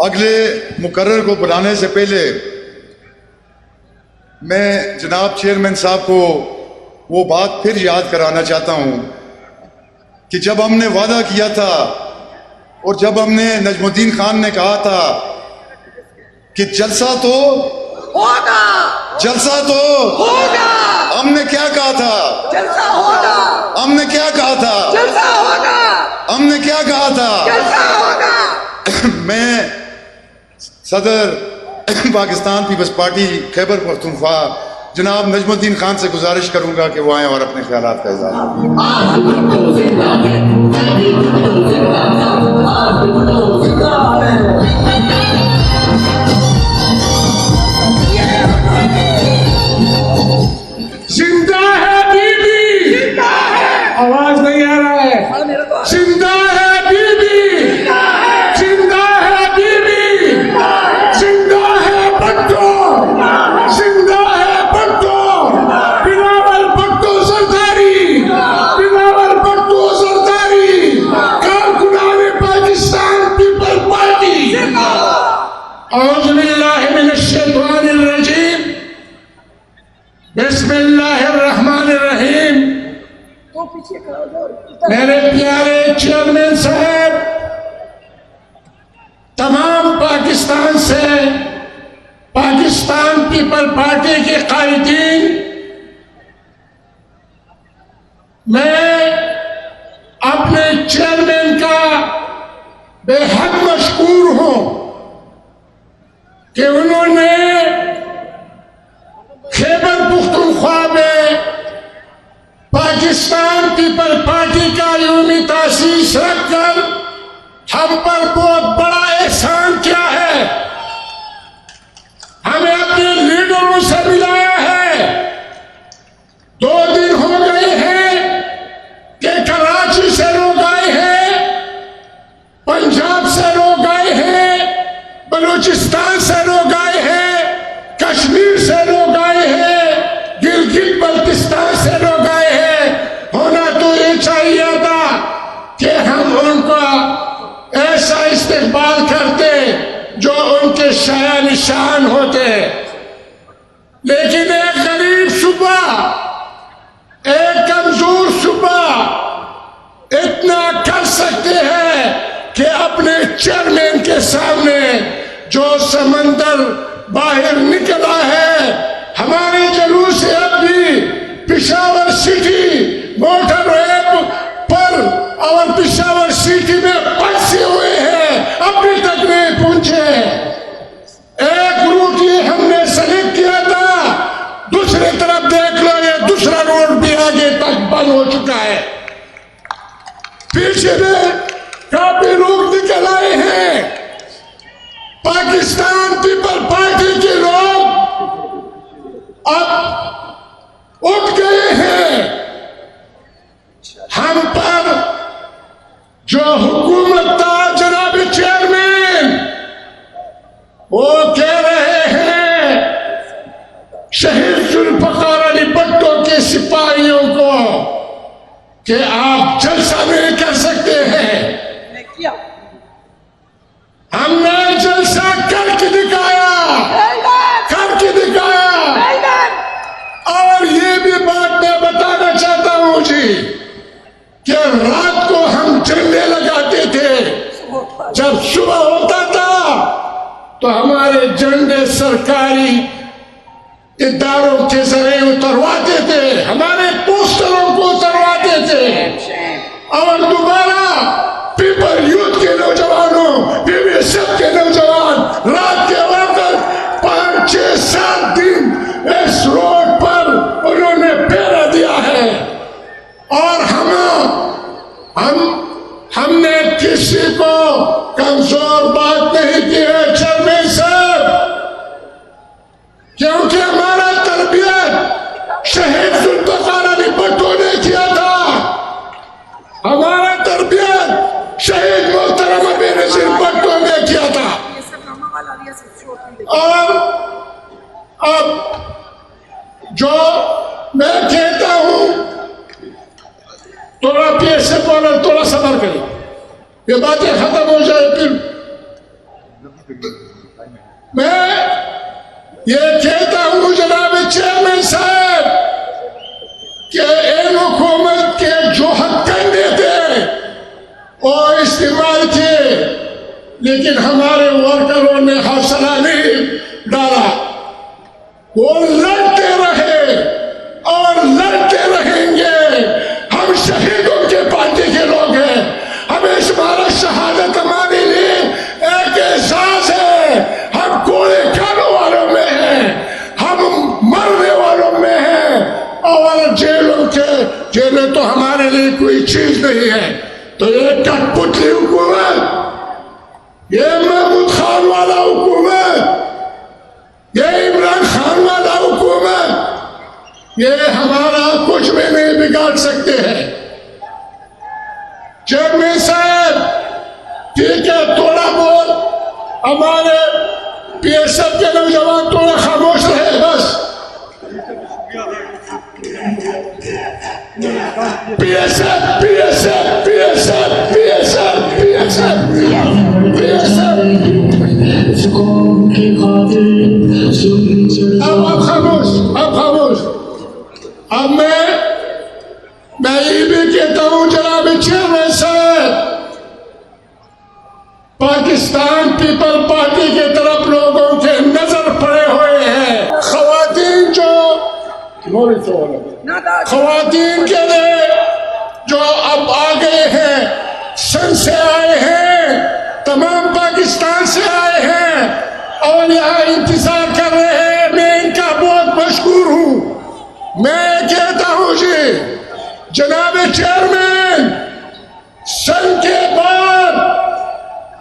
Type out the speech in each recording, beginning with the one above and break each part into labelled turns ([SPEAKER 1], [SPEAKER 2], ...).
[SPEAKER 1] اگلے مقرر کو بلانے سے پہلے میں جناب چیئرمین صاحب کو وہ بات پھر یاد کرانا چاہتا ہوں کہ جب ہم نے وعدہ کیا تھا اور جب ہم نے نجم الدین خان نے کہا تھا کہ جلسہ تو
[SPEAKER 2] ہوگا،
[SPEAKER 1] جلسہ تو
[SPEAKER 2] ہوگا،
[SPEAKER 1] ہم نے کیا کہا تھا؟
[SPEAKER 2] جلسہ ہوگا،
[SPEAKER 1] ہم نے کیا کہا تھا؟
[SPEAKER 2] جلسہ ہوگا،
[SPEAKER 1] ہم نے کیا کہا تھا؟
[SPEAKER 2] جلسہ ہوگا۔
[SPEAKER 1] میں صدر پاکستان پیپلز پارٹی خیبر پختونخوا جناب نجم الدین خان سے گزارش کروں گا کہ وہ آئیں اور اپنے خیالات کا اظہار
[SPEAKER 3] زندہ ہے بی بی، آواز نہیں آ رہا ہے، زندہ ہے بی بی، زندہ ہے بی بی، زندہ ہے بھٹو، زندہ ہے بھٹو، بلاول بھٹو زرداری، بلاول بھٹو زرداری، کارکنان پاکستان پیپل پارٹی۔ اعوذ باللہ من الشیطان الرجیم، بسم اللہ الرحمن الرحیم۔ میرے پیارے چیئرمین صاحب، تمام پاکستان سے پاکستان پیپل پارٹی کے قائدین، میں اپنے چیئرمین کا بے حد مشکور ہوں کہ انہوں نے خیبر پختونخوا میں پاکستان پیپل پارٹی کا یومی تاسیس رکھ کر ہم پر بہت بڑا احسان کیا ہے۔ ہمیں اپنے لیڈروں سے ملایا ہے، 2 دن ہو گئے ہیں کہ کراچی سے لوگ آئے ہیں، پنجاب سے لوگ آئے ہیں، بلوچستان سے لوگ آئے ہیں، کشمیر سے لوگ آئے ہیں، گلگت بلتستان سے لوگ آئے ہیں۔ ہونا تو یہ چاہیے تھا کہ ہم ان کا ایسا استقبال کرتے جو ان کے شایع نشان ہوتے، لیکن ایک غریب صوبہ، ایک کمزور صوبہ اتنا کر سکتے ہیں کہ اپنے چیئرمین کے سامنے جو سمندر باہر نکلا ہے، ہمارے جلوس سے اب بھی پشاور سٹی موٹر ویب پر اور پشاور سٹی میں پھنسے ہوئے ہیں، ابھی تک نہیں پہنچے۔ ایک روٹ یہ ہم نے سلیکٹ کیا تھا، دوسری طرف دیکھ لو یہ دوسرا روڈ بھی آگے تک بند ہو چکا ہے۔ پیچھے میں کافی لوگ نکل آئے ہیں، پاکستان پیپل پارٹی کے لوگ اب اٹھ گئے ہیں۔ ہم پر جو حکومت تھا جناب چیئرمین، وہ کہہ رہے ہیں شہید ذوالفقار علی بھٹو کے سپاہیوں کو کہ آپ جلسہ نہیں کر سکتے ہیں۔ ہم نے جلسہ کر کے دکھایا، کر کے دکھایا۔ اور یہ بھی بات میں بتانا چاہتا ہوں جی کہ رات کو ہم جھنڈے لگاتے تھے، جب صبح ہوتا تھا تو ہمارے جھنڈے سرکاری اداروں کے ذریعے اترواتے تھے، ہمارے پوسٹروں کو اترواتے تھے، اور دوبارہ پیپل یوتھ کے نوجوانوں، پی وی ایس ایف کے نوجوان رات کے وقت 5-6-7 دن اس روڈ پر انہوں نے پہرا دیا ہے۔ اور ہم نے کسی کو کمزور بات نہیں کی ہے چیئرمین صاحب، کیونکہ ہمارا تربیت شہید ذوالفقار علی بھٹو نے کیا تھا، ہمارا تربیت شہید محترم ابی نذیر بھٹو نے کیا تھا۔ اور اب جو میں کہتا ہوں، تھوڑا پیر سے بولو، تھوڑا صبر کریں، یہ باتیں ختم ہو جائے پھر میں یہ کہتا ہوں جناب چیئرمین صاحب کہ ان حکومت کے جو حق کرنے تھے وہ استعمال کیے، لیکن ہمارے ورکروں نے حوصلہ نہیں ڈالا، وہ لڑتے رہے اور لڑتے رہیں گے۔ ہم شہیدوں کے پارٹی کے لوگ ہیں، ہمیں ہمارا شہادت ہمارے لیے ایک اعزاز ہے۔ ہم کوڑے کھانے والوں میں ہیں، ہم مرنے والوں میں ہیں، اور جیلیں تو ہمارے لیے کوئی چیز نہیں ہے۔ تو یہ کٹ پتلی حکومت، یہ محمود خان والا حکومت، یہ عمران خان والا حکومت، یہ ہمارا کچھ بھی نہیں بگاڑ سکتے ہیں۔ چیئرمین صاحب ٹھیک ہے، تھوڑا بہت ہمارے پی ایس ایف کے نوجوان تھوڑا خاموش رہے بس۔ P S F P S F P S F P S F P S F P S F, اب خاموش، اب خاموش۔ اب میں یہ بھی کہتا ہوں جناب چیئرمین صاحب، پاکستان پیپل پارٹی کی طرف لوگوں کے نظر پڑے ہوئے ہیں۔ خواتین جو خواتین کے لیے جو اب آ گئے ہیں، سن سے آئے ہیں، تمام پاکستان سے آئے ہیں اور یہاں انتظار کر رہے ہیں، میں ان کا بہت مشکور ہوں۔ میں کہتا ہوں جی جناب چیئرمین، سن کے بعد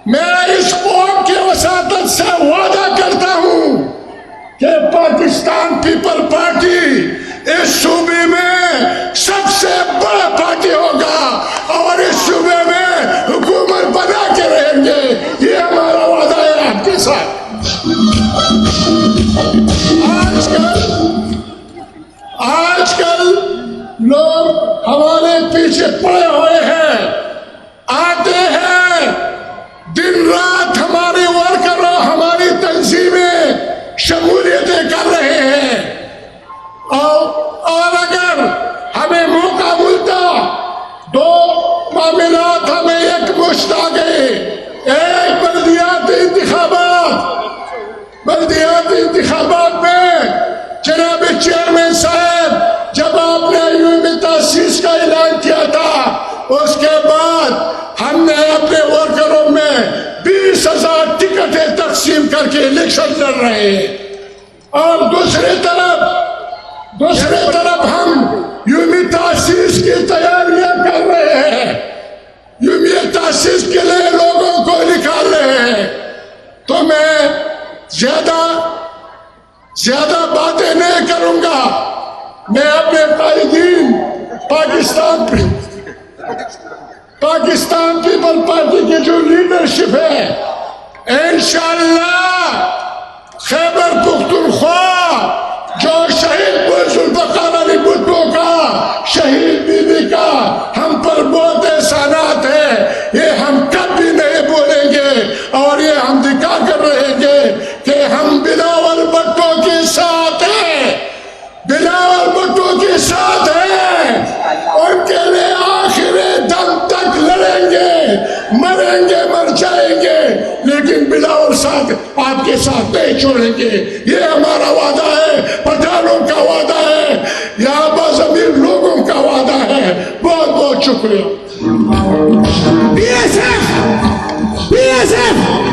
[SPEAKER 3] میں اس قوم کے وساطت سے وعدہ کرتا ہوں کہ پاکستان پیپل پارٹی اس صوبے میں سب سے بڑا پارٹی ہوگا اور اس صوبے میں حکومت بنا کے رہیں گے، یہ ہمارا وعدہ ہے آپ کے ساتھ۔ آج کل لوگ ہمارے پیچھے پڑے ہوئے ہیں، آتے ہیں دن رات ہمارے ورکروں، ہماری تنظیمیں شمولیتیں کر رہے ہیں، اور اگر ہمیں موقع ملتا، دو معاملات ہمیں ایک مشت آ گئے، ایک بلدیاتی انتخابات میں جناب چیئرمین صاحب جب آپ نے یوم تاسیس کا اعلان کیا تھا، اس کے بعد ہم نے اپنے ورکروں میں 20,000 ٹکٹیں تقسیم کر کے الیکشن لڑ رہے ہیں، اور دوسری طرف ہم یوم تاسیس کی تیاریاں کر رہے ہیں، یوم تاسیس کے لیے لوگوں کو نکال رہے ہیں۔ تو میں زیادہ باتیں نہیں کروں گا، میں اپنے قائدین پاکستان پیپل پارٹی کی جو لیڈرشپ ہے، انشاءاللہ خیبر پختونخوا جو شہید ذوالفقار علی بھٹو کا، شہید بی بی کا ہم پر بہت احسانات ہیں، یہ ہم کبھی نہیں بولیں گے، اور یہ ہم دکھا کر رہیں گے کہ ہم بلاول بھٹو کے ساتھ ہیں، بلاول بھٹو کے ساتھ ہیں، ان کے لیے آخر دم تک لڑیں گے، مریں گے، مر جائیں گے، لیکن بلاول ساتھ آپ کے ساتھ نہیں چھوڑیں گے، یہ ہمارا وعدہ ہے، پٹھانوں کا وعدہ ہے، یہاں باضمیر لوگوں کا وعدہ ہے۔ بہت بہت شکریہ۔
[SPEAKER 2] BSF